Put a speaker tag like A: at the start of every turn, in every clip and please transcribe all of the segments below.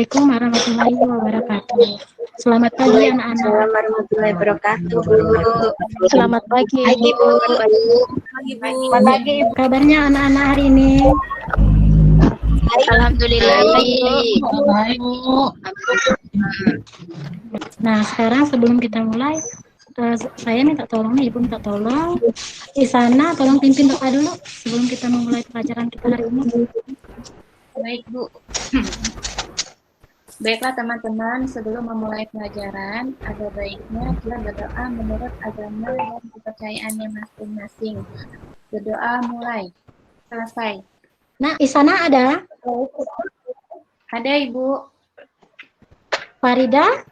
A: Assalamualaikum warahmatullahi wabarakatuh. Selamat pagi anak-anak.
B: Assalamualaikum warahmatullahi wabarakatuh, Bu.
C: Selamat pagi,
B: Bu.
D: Pagi, Bu.
A: Selamat pagi. Kabarnya anak-anak hari ini?
C: Alhamdulillah baik.
A: Nah, sekarang sebelum kita mulai, saya minta tolong nih, Ibu minta tolong. Isana, tolong pimpin doa dulu sebelum kita memulai pelajaran kita hari ini.
D: Baik, Bu. Baiklah teman-teman, sebelum memulai pelajaran, ada baiknya kita berdoa menurut agama dan kepercayaannya masing-masing. Berdoa mulai. Selesai.
A: Nah, Isana ada?
D: Ada, Ibu.
A: Farida?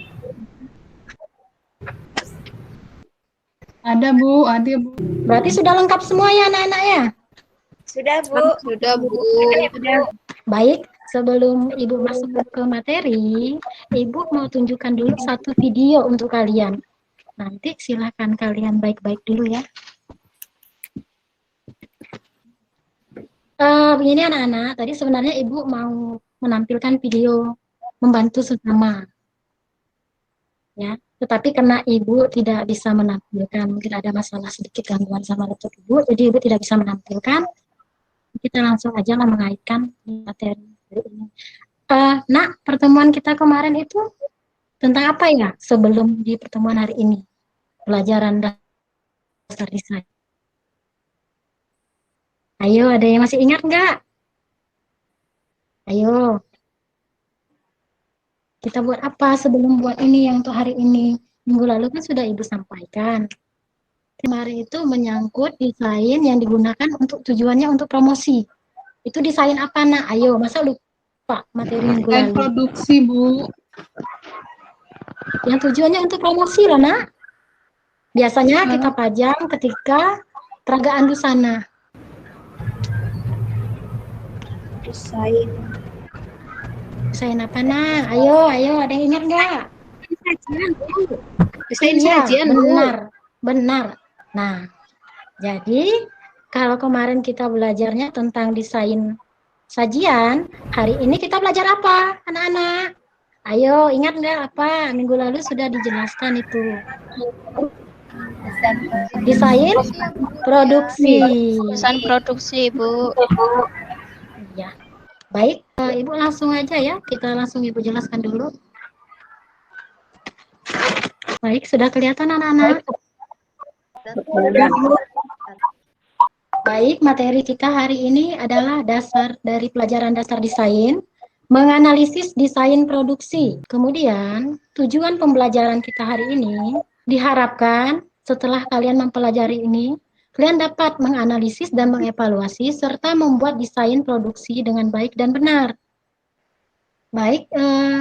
E: Ada, Bu. Ada, Bu.
A: Berarti sudah lengkap semua ya anak-anak ya?
B: Sudah, Bu.
C: Sudah, Bu.
A: Baik, sebelum Ibu masuk ke materi, Ibu mau tunjukkan dulu satu video untuk kalian. Nanti silakan kalian baik-baik dulu ya. Begini anak-anak, tadi sebenarnya Ibu mau menampilkan video membantu sesama. Ya, tetapi karena Ibu tidak bisa menampilkan, mungkin ada masalah sedikit gangguan sama laptop Ibu, jadi Ibu tidak bisa menampilkan. Kita langsung aja lah mengaitkan materi ini. Nak, pertemuan kita kemarin itu tentang apa ya sebelum di pertemuan hari ini? Pelajaran dasar desain. Ayo, ada yang masih ingat nggak? Ayo. Kita buat apa sebelum buat ini yang untuk hari ini? Minggu lalu kan sudah Ibu sampaikan. Kemarin itu menyangkut desain yang digunakan untuk tujuannya untuk promosi. Itu desain apa, Nak? Ayo, masa lupa materi minggu lalu?
E: Produksi, Bu.
A: Yang tujuannya untuk promosi lah, Nak. Biasanya kita pajang ketika peragaan busana. Desain apa, Nak? Ayo, ada yang ingat nggak?
C: Desain
A: Iya,
C: sajian, Bu.
A: benar. Nah, jadi kalau kemarin kita belajarnya tentang desain sajian, hari ini kita belajar apa, anak-anak? Ayo, ingat nggak apa? Minggu lalu sudah dijelaskan itu. Desain produksi.
C: Desain produksi, Bu.
A: Ya, baik. Ibu langsung aja ya. Kita langsung Ibu jelaskan dulu. Baik, sudah kelihatan anak-anak? Baik, materi kita hari ini adalah dasar dari pelajaran dasar desain, menganalisis desain produksi. Kemudian, tujuan pembelajaran kita hari ini diharapkan setelah kalian mempelajari ini, kalian dapat menganalisis dan mengevaluasi serta membuat desain produksi dengan baik dan benar. Baik,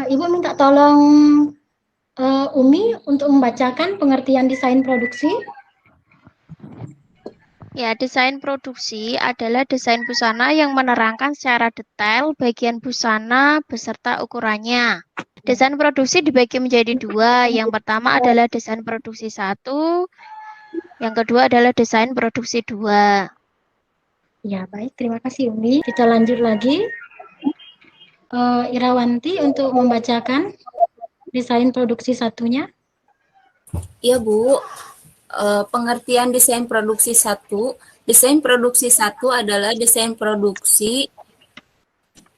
A: Ibu minta tolong Umi untuk membacakan pengertian desain produksi.
C: Ya, desain produksi adalah desain busana yang menerangkan secara detail bagian busana beserta ukurannya. Desain produksi dibagi menjadi dua. Yang pertama adalah desain produksi 1, yang kedua adalah desain produksi 2.
A: Ya, baik. Terima kasih, Umi. Kita lanjut lagi. Irawanti untuk membacakan desain produksi satunya.
D: Iya, Bu. Pengertian desain produksi 1. Desain produksi 1 adalah desain produksi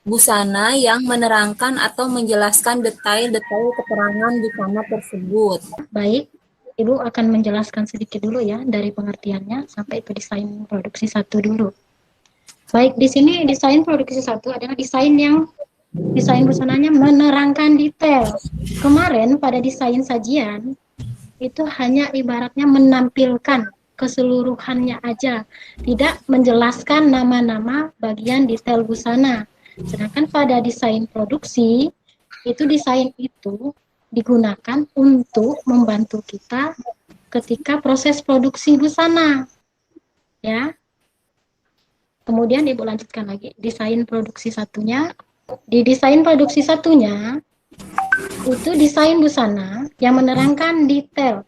D: busana yang menerangkan atau menjelaskan detail-detail keterangan busana tersebut.
A: Baik, Ibu akan menjelaskan sedikit dulu ya dari pengertiannya sampai ke desain produksi 1 dulu. Baik, di sini desain produksi 1 adalah desain busananya menerangkan detail. Kemarin pada desain sajian itu hanya ibaratnya menampilkan keseluruhannya aja, tidak menjelaskan nama-nama bagian detail busana. Sedangkan pada desain produksi, desain itu digunakan untuk membantu kita ketika proses produksi busana. Ya. Kemudian Ibu lanjutkan lagi desain produksi satunya. Di desain produksi satunya itu desain busana yang menerangkan detail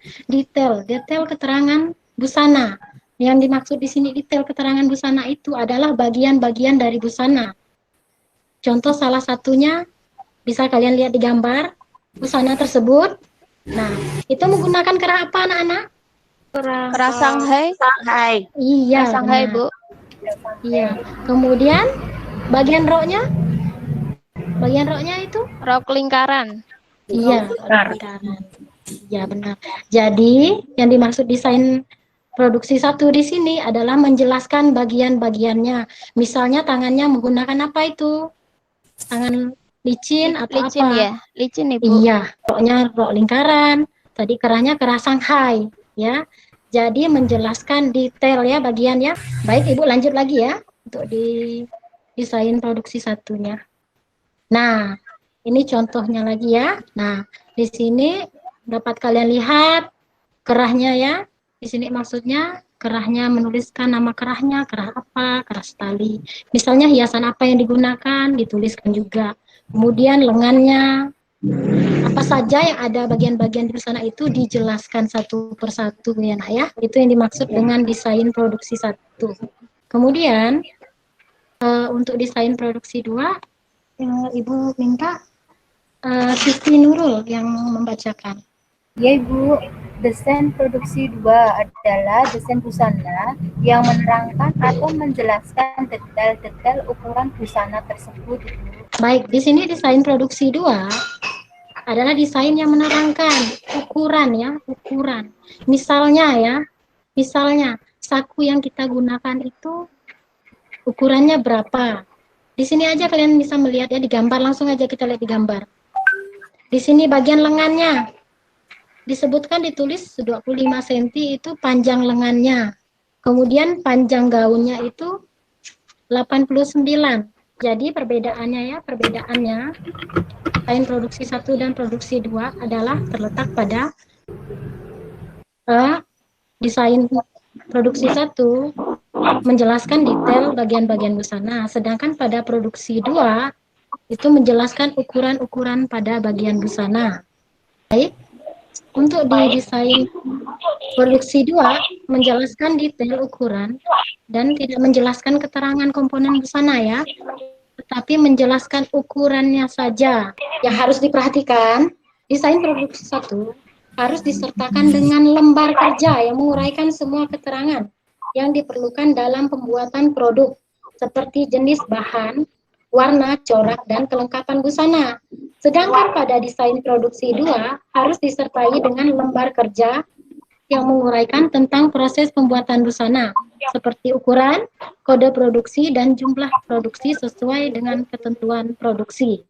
A: keterangan busana. Yang dimaksud di sini detail keterangan busana itu adalah bagian-bagian dari busana. Contoh salah satunya Bisa kalian lihat di gambar busana tersebut. Nah, itu menggunakan kerah apa anak-anak?
C: Kerah Shanghai.
B: Shanghai.
A: Iya,
C: Kerah Shanghai,
A: benar.
C: Bu.
A: Iya. Kemudian bagian roknya? Bagian roknya itu?
C: Rok lingkaran.
A: Iya, lingkaran. Iya, benar. Jadi, yang dimaksud desain produksi satu di sini adalah menjelaskan bagian-bagiannya. Misalnya tangannya menggunakan apa itu? Tangan licin atau
C: Licin
A: apa?
C: ya, licin Ibu.
A: Iya, roknya rok lingkaran. Tadi kerahnya kerah Shanghai, ya. Jadi menjelaskan detail ya bagiannya. Baik, Ibu lanjut lagi ya untuk di desain produksi satunya. Nah, ini contohnya lagi ya. Nah, di sini dapat kalian lihat kerahnya ya. Di sini maksudnya kerahnya menuliskan nama kerahnya, kerah apa, kerah tali. Misalnya hiasan apa yang digunakan, dituliskan juga. Kemudian lengannya, apa saja yang ada bagian-bagian di sana itu dijelaskan satu persatu ya nak ya. Itu yang dimaksud dengan desain produksi satu. Kemudian untuk desain produksi dua, Ibu minta Siti Nurul yang membacakan.
D: Ya Ibu, desain produksi 2 adalah desain busana yang menerangkan atau menjelaskan detail-detail ukuran busana tersebut.
A: Baik, di sini desain produksi 2 adalah desain yang menerangkan ukuran ya, ukuran. Misalnya saku yang kita gunakan itu ukurannya berapa. Di sini aja kalian bisa melihat ya di gambar, langsung aja kita lihat di gambar. Di sini bagian lengannya disebutkan ditulis 25 cm itu panjang lengannya. Kemudian panjang gaunnya itu 89. Jadi perbedaannya desain produksi 1 dan produksi 2 adalah terletak pada desain produksi 1 menjelaskan detail bagian-bagian busana, sedangkan pada produksi 2 itu menjelaskan ukuran-ukuran pada bagian busana. Baik, untuk di desain produksi 2 menjelaskan detail ukuran dan tidak menjelaskan keterangan komponen busana ya, tetapi menjelaskan ukurannya saja. Yang harus diperhatikan, desain produksi 1 harus disertakan dengan lembar kerja yang menguraikan semua keterangan yang diperlukan dalam pembuatan produk, seperti jenis bahan, warna, corak, dan kelengkapan busana. Sedangkan pada desain produksi 2 harus disertai dengan lembar kerja yang menguraikan tentang proses pembuatan busana, seperti ukuran, kode produksi, dan jumlah produksi sesuai dengan ketentuan produksi.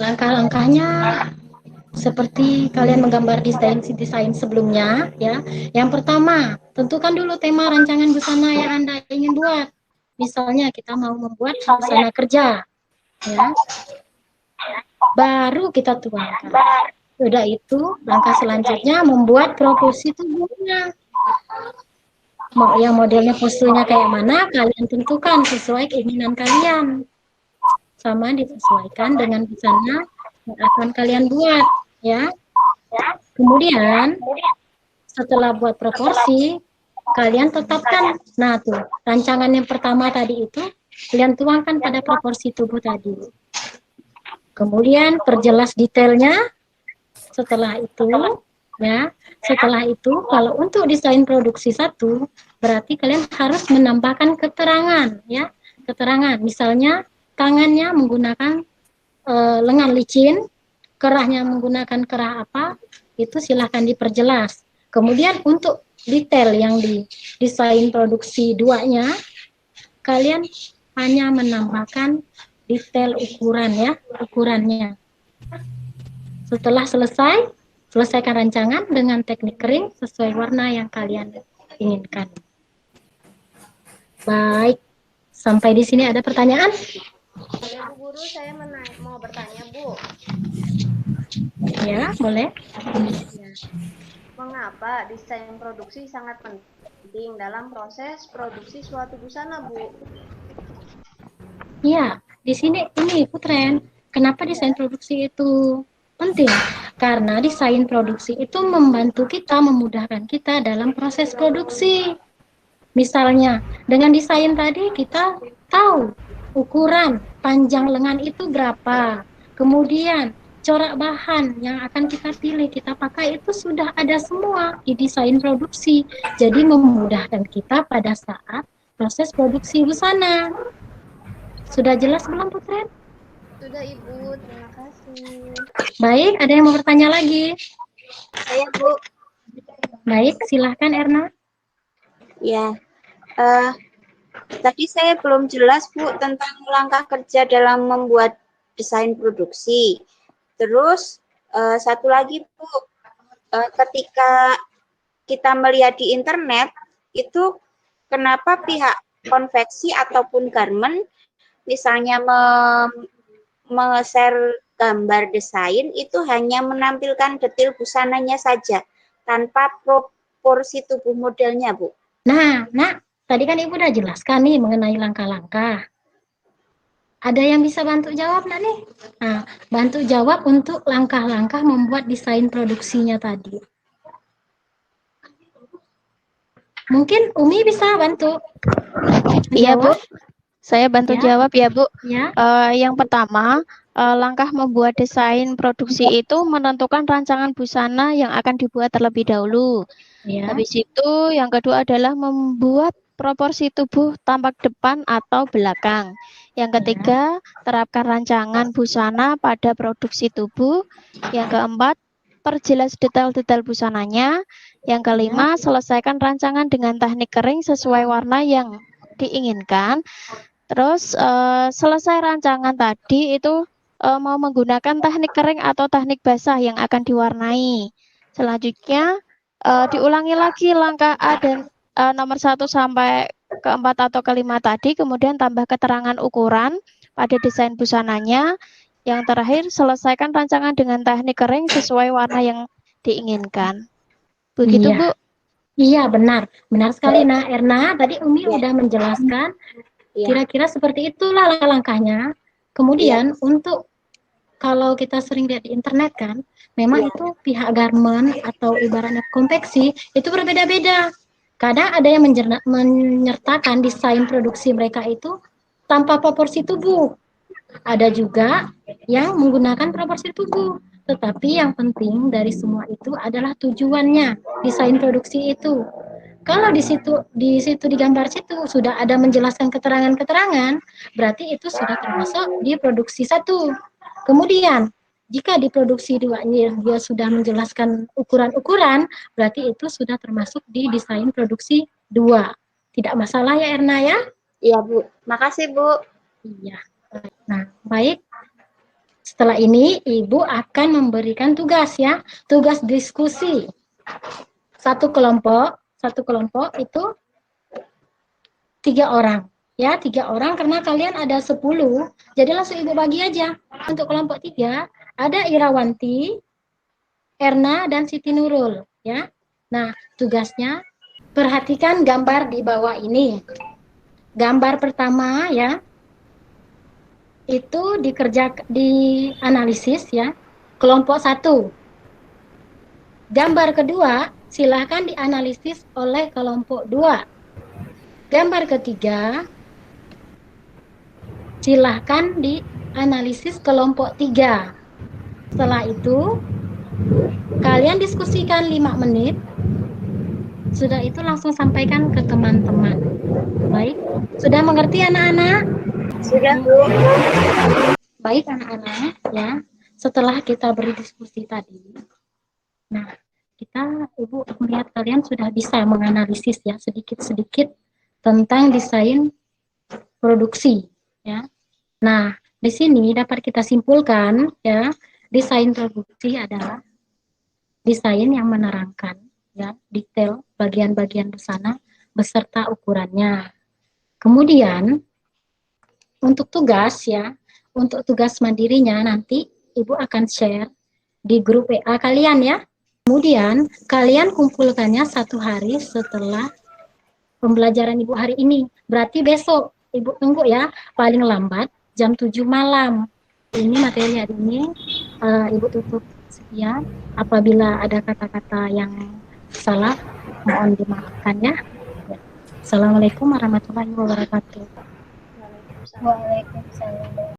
A: Langkah-langkahnya seperti kalian menggambar desain sebelumnya ya. Yang pertama, tentukan dulu tema rancangan busana yang Anda ingin buat. Misalnya kita mau membuat busana kerja, ya. Baru kita tuangkan. Sudah itu, langkah selanjutnya membuat proporsi tubuhnya. Mau yang modelnya posturnya kayak mana, kalian tentukan sesuai keinginan kalian. Sama disesuaikan dengan busana yang akan kalian buat, ya. Kemudian, setelah buat proporsi, kalian tetapkan. Nah, tuh, rancangan yang pertama tadi itu, kalian tuangkan pada proporsi tubuh tadi. Kemudian, perjelas detailnya. Setelah itu, kalau untuk desain produksi 1, berarti kalian harus menambahkan keterangan, ya. Keterangan, misalnya tangannya menggunakan lengan licin, kerahnya menggunakan kerah apa, itu silahkan diperjelas. Kemudian untuk detail yang di desain produksi 2-nya, kalian hanya menambahkan detail ukuran ya, ukurannya. Setelah selesaikan rancangan dengan teknik kering sesuai warna yang kalian inginkan. Baik, sampai di sini ada pertanyaan?
F: Bu Guru, saya mau bertanya, Bu.
A: Ya, boleh.
F: Ya. Mengapa desain produksi sangat penting dalam proses produksi suatu busana, Bu?
A: Ya, di sini ini Putren. Kenapa desain produksi itu penting? Karena desain produksi itu membantu kita, memudahkan kita dalam proses produksi. Misalnya, dengan desain tadi kita tahu ukuran panjang lengan itu berapa, Kemudian corak bahan yang akan kita pilih, kita pakai itu sudah ada semua di desain produksi. Jadi memudahkan kita pada saat proses produksi busana. Sudah jelas belum, Putren?
F: Sudah Ibu, terima kasih.
A: Baik, ada yang mau bertanya lagi?
B: Saya Bu.
A: Baik, silahkan Erna.
B: Ya. Tadi saya belum jelas Bu tentang langkah kerja dalam membuat desain produksi. Terus satu lagi Bu, ketika kita melihat di internet itu kenapa pihak konveksi ataupun garment misalnya share gambar desain itu hanya menampilkan detail busananya saja tanpa proporsi tubuh modelnya Bu.
A: Nah, tadi kan Ibu udah jelaskan nih mengenai langkah-langkah. Ada yang bisa bantu jawab nggak nih? Nah, bantu jawab untuk langkah-langkah membuat desain produksinya tadi. Mungkin Umi bisa bantu.
C: Iya, Bu. Saya bantu
A: Ya.
C: jawab ya, Bu.
A: Ya.
C: Yang pertama, langkah membuat desain produksi itu menentukan rancangan busana yang akan dibuat terlebih dahulu.
A: Ya.
C: Habis itu, yang kedua adalah membuat proporsi tubuh tampak depan atau belakang. Yang ketiga, terapkan rancangan busana pada produksi tubuh. Yang keempat, perjelas detail-detail busananya. Yang kelima, selesaikan rancangan dengan teknik kering sesuai warna yang diinginkan. Terus selesai rancangan tadi itu mau menggunakan teknik kering atau teknik basah yang akan diwarnai. Selanjutnya diulangi lagi langkah A dan nomor 1 sampai ke-4 atau ke-5 tadi, kemudian tambah keterangan ukuran pada desain busananya. Yang terakhir, selesaikan rancangan dengan teknik kering sesuai warna yang diinginkan. Begitu,
A: Iya.
C: Bu?
A: Iya, benar. Benar sekali, Nah. Erna, tadi Umi udah menjelaskan
B: Ya.
A: kira-kira seperti itulah langkah-langkahnya. Kemudian untuk kalau kita sering lihat di internet kan, memang itu pihak garment atau ibaratnya konveksi itu berbeda-beda. Kadang ada yang menyertakan desain produksi mereka itu tanpa proporsi tubuh. Ada juga yang menggunakan proporsi tubuh. Tetapi yang penting dari semua itu adalah tujuannya, desain produksi itu. Kalau di situ di gambar situ sudah ada menjelaskan keterangan-keterangan, berarti itu sudah termasuk di produksi 1. Kemudian jika di produksi 2 dia sudah menjelaskan ukuran-ukuran, berarti itu sudah termasuk di desain produksi 2. Tidak masalah ya Erna ya?
B: Iya Bu. Makasih Bu.
A: Iya. Nah, baik. Setelah ini Ibu akan memberikan tugas ya, tugas diskusi. Satu kelompok itu 3 orang. Ya, 3 orang karena kalian ada 10, jadi langsung Ibu bagi aja. Untuk kelompok 3, ada Irawanti, Erna, dan Siti Nurul. Ya. Nah, tugasnya perhatikan gambar di bawah ini. Gambar pertama ya, itu dianalisis ya, kelompok 1. Gambar kedua, silakan dianalisis oleh kelompok 2. Gambar ketiga, silahkan dianalisis kelompok 3. Setelah itu, kalian diskusikan 5 menit. Sudah itu langsung sampaikan ke teman-teman. Baik, sudah mengerti anak-anak?
B: Sudah Bu.
A: Baik anak-anak, ya. Setelah kita berdiskusi tadi, nah, Ibu melihat kalian sudah bisa menganalisis ya sedikit-sedikit tentang desain produksi ya. Nah, di sini dapat kita simpulkan ya, desain produksi adalah desain yang menerangkan ya detail bagian-bagian busana beserta ukurannya. Kemudian untuk tugas ya, untuk tugas mandirinya nanti Ibu akan share di grup WA kalian ya. Kemudian kalian kumpulkannya 1 hari setelah pembelajaran Ibu hari ini. Berarti besok Ibu tunggu ya, paling lambat jam 7 malam. Ini materi hari ini Ibu tutup sekian. Apabila ada kata-kata yang salah, mohon dimaafkan ya. Assalamualaikum warahmatullahi wabarakatuh.
F: Waalaikumsalam.